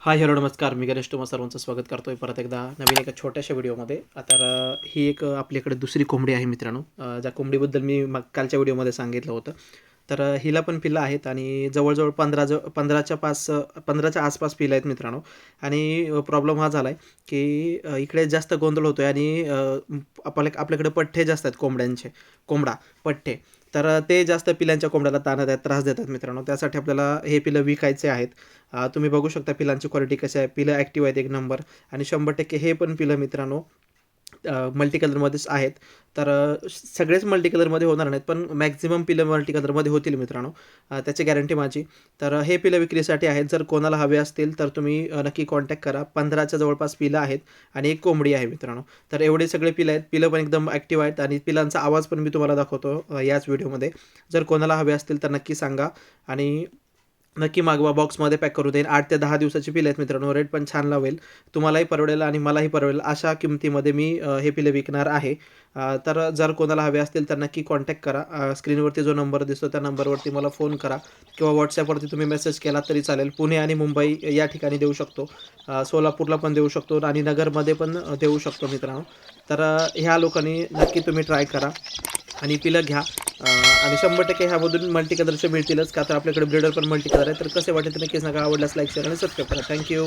Hi hello नमस्कार. मी गणेश तुम्हा सर्वांचं स्वागत करतोय परत एकदा नवीन एका छोट्याशा व्हिडिओमध्ये. तर ही एक आपल्याकडे दुसरी कोंबडी आहे मित्रांनो. ज्या कोंबडीबद्दल मी कालच्या व्हिडिओमध्ये सांगितलं होतं. तर हिला पण पिल्लं आहेत आणि जवळ-जवळ 15च्या आसपास पिल्लं आहेत मित्रांनो. आणि प्रॉब्लेम हा झाला आहे की इकडे जास्त गोंधळ होतोय आणि आपल्याकडे पठ्ठे जास्त आहेत कोंबडा पठ्ठे. तर ते जास्त पिल्लांच्या कोंबड्याला ताणत आहेत, त्रास देतात मित्रांनो. त्यासाठी आपल्याला हे पिल्लं विकायचे आहेत. तुम्ही बघू शकता पिलांची क्वालिटी कशी आहे. पिलं ॲक्टिव्ह आहेत एक नंबर आणि 100% हे पण पिलं मित्रांनो मल्टी कलरमध्येच आहेत. तर सगळेच मल्टी कलरमध्ये होणार नाहीत, पण मॅक्झिमम पिलं मल्टी कलरमध्ये होतील मित्रांनो. त्याची गॅरंटी माझी. तर हे पिलं विक्रीसाठी आहेत. जर कोणाला हवे असतील तर तुम्ही नक्की कॉन्टॅक्ट करा. 15च्या जवळपास पिलं आहेत आणि एक कोंबडी आहे मित्रांनो. तर एवढे सगळे पिलं आहेत. पिलं पण एकदम ॲक्टिव्ह आहेत आणि पिलांचा आवाज पण मी तुम्हाला दाखवतो याच व्हिडिओमध्ये. जर कोणाला हवे असतील तर नक्की सांगा आणि नक्की मागवा. बॉक्समध्ये पॅक करू देईन. 8 ते 10 दिवसाची पिलं आहेत मित्रांनो. रेट पण छान लावेल. तुम्हालाही परवडेल आणि मलाही परवडेल अशा किमतीमध्ये मी हे पिलं विकणार आहे. तर जर कोणाला हवे असतील तर नक्की कॉन्टॅक्ट करा. स्क्रीनवरती जो नंबर दिसतो त्या नंबरवरती मला फोन करा किंवा WhatsAppवरती तुम्ही मेसेज केला तरी चालेल. पुणे आणि मुंबई या ठिकाणी देऊ शकतो. सोलापूरला पण देऊ शकतो आणि नगरमध्ये पण देऊ शकतो मित्रांनो. तर ह्या लोकांनी नक्की तुम्ही ट्राय करा आणि पिलं घ्या. आणि 100% ह्यामधून मल्टी कलरचे मिळतीलच का तर आपल्याकडे ब्रीडर पण मल्टी कलर आहे. तर कसे वाटेल तर नक्कीच सांगा. आवडल्यास लाईक शेअर आणि सबस्क्राईब करा. थँक्यू.